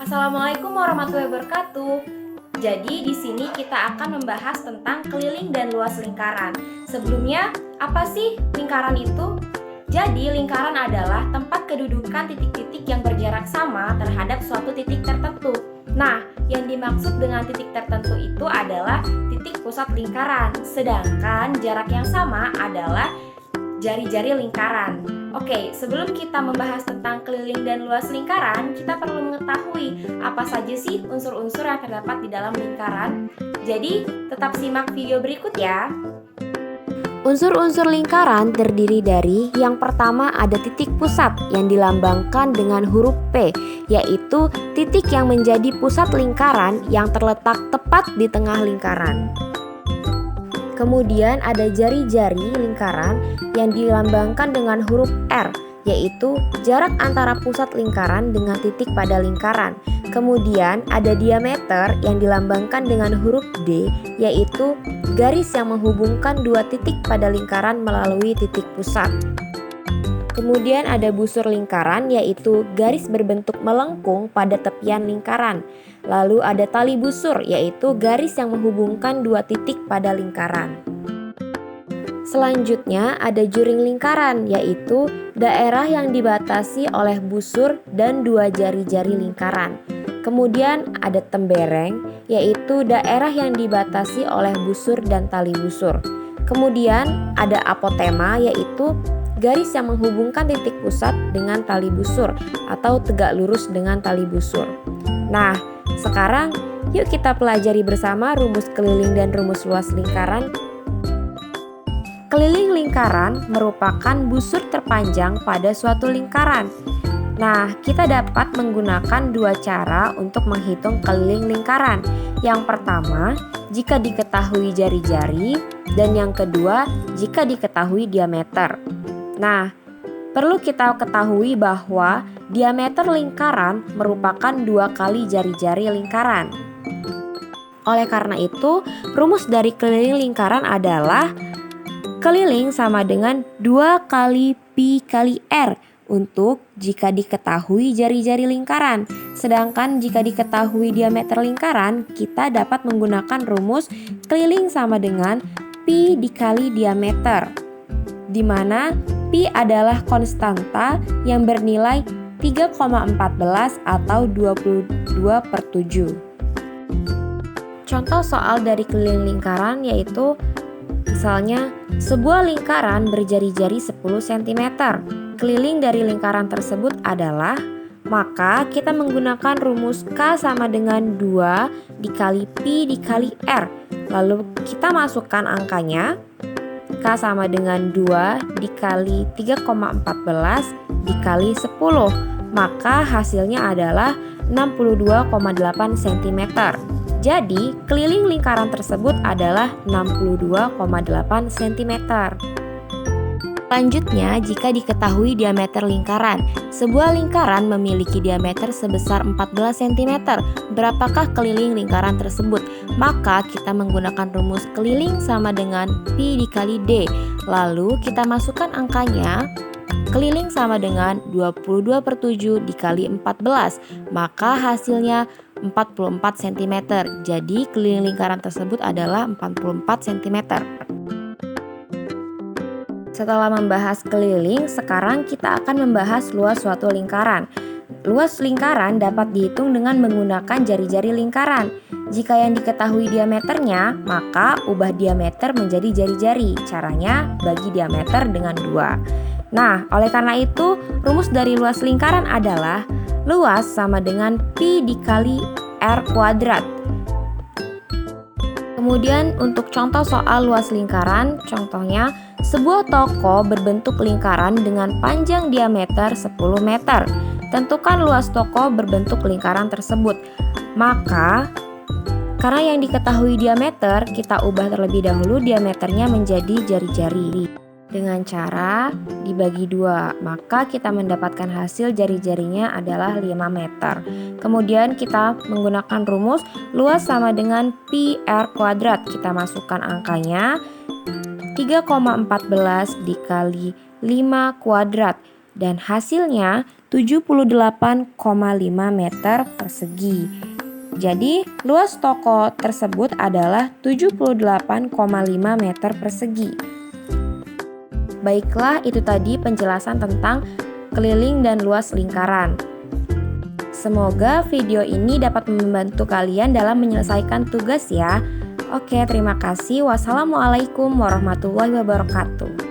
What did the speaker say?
Assalamualaikum warahmatullahi wabarakatuh. Jadi di sini kita akan membahas tentang keliling dan luas lingkaran. Sebelumnya, apa sih lingkaran itu? Jadi lingkaran adalah tempat kedudukan titik-titik yang berjarak sama terhadap suatu titik tertentu. Nah, yang dimaksud dengan titik tertentu itu adalah titik pusat lingkaran, sedangkan jarak yang sama adalah jari-jari lingkaran. Oke, sebelum kita membahas tentang keliling dan luas lingkaran, kita perlu mengetahui apa saja sih unsur-unsur yang terdapat di dalam lingkaran. Jadi, tetap simak video berikut ya. Unsur-unsur lingkaran terdiri dari yang pertama ada titik pusat yang dilambangkan dengan huruf P, yaitu titik yang menjadi pusat lingkaran yang terletak tepat di tengah lingkaran. Kemudian ada jari-jari lingkaran yang dilambangkan dengan huruf R, yaitu jarak antara pusat lingkaran dengan titik pada lingkaran. Kemudian ada diameter yang dilambangkan dengan huruf D, yaitu garis yang menghubungkan dua titik pada lingkaran melalui titik pusat. Kemudian ada busur lingkaran, yaitu garis berbentuk melengkung pada tepian lingkaran. Lalu ada tali busur, yaitu garis yang menghubungkan dua titik pada lingkaran. Selanjutnya ada juring lingkaran, yaitu daerah yang dibatasi oleh busur dan dua jari-jari lingkaran. Kemudian ada tembereng, yaitu daerah yang dibatasi oleh busur dan tali busur. Kemudian ada apotema, yaitu garis yang menghubungkan titik pusat dengan tali busur atau tegak lurus dengan tali busur. Nah, sekarang yuk kita pelajari bersama rumus keliling dan rumus luas lingkaran. Keliling lingkaran merupakan busur terpanjang pada suatu lingkaran. Nah, kita dapat menggunakan dua cara untuk menghitung keliling lingkaran. Yang pertama, jika diketahui jari-jari, dan yang kedua, jika diketahui diameter. Nah, perlu kita ketahui bahwa diameter lingkaran merupakan 2 kali jari-jari lingkaran. Oleh karena itu, rumus dari keliling lingkaran adalah keliling sama dengan 2 kali pi kali r untuk jika diketahui jari-jari lingkaran. Sedangkan jika diketahui diameter lingkaran, kita dapat menggunakan rumus keliling sama dengan pi dikali diameter, di mana pi adalah konstanta yang bernilai 3,14 atau 22/7. Contoh soal dari keliling lingkaran yaitu misalnya sebuah lingkaran berjari-jari 10 cm. Keliling dari lingkaran tersebut adalah, maka kita menggunakan rumus K sama dengan 2 dikali pi dikali R. Lalu kita masukkan angkanya. K sama dengan 2 dikali 3,14 dikali 10. Maka hasilnya adalah 62,8 cm. Jadi keliling lingkaran tersebut adalah 62,8 cm. Selanjutnya, jika diketahui diameter lingkaran. Sebuah lingkaran memiliki diameter sebesar 14 cm. Berapakah keliling lingkaran tersebut? Maka kita menggunakan rumus keliling sama dengan pi dikali d. Lalu kita masukkan angkanya. Keliling sama dengan 22/7 dikali 14. Maka hasilnya 44 cm. Jadi keliling lingkaran tersebut adalah 44 cm. Setelah membahas keliling, sekarang kita akan membahas luas suatu lingkaran. Luas lingkaran dapat dihitung dengan menggunakan jari-jari lingkaran. Jika yang diketahui diameternya, maka ubah diameter menjadi jari-jari. Caranya bagi diameter dengan 2. Nah, oleh karena itu, rumus dari luas lingkaran adalah luas sama dengan pi dikali r kuadrat. Kemudian untuk contoh soal luas lingkaran, contohnya sebuah toko berbentuk lingkaran dengan panjang diameter 10 meter. Tentukan luas toko berbentuk lingkaran tersebut. Maka, karena yang diketahui diameter, kita ubah terlebih dahulu diameternya menjadi jari-jari. Dengan cara dibagi 2, maka kita mendapatkan hasil jari-jarinya adalah 5 meter. Kemudian kita menggunakan rumus luas sama dengan pi r kuadrat. Kita masukkan angkanya 3,14 dikali 5 kuadrat dan hasilnya 78,5 meter persegi. Jadi, luas toko tersebut adalah 78,5 meter persegi. Baiklah, itu tadi penjelasan tentang keliling dan luas lingkaran. Semoga video ini dapat membantu kalian dalam menyelesaikan tugas ya. Oke, terima kasih. Wassalamualaikum warahmatullahi wabarakatuh.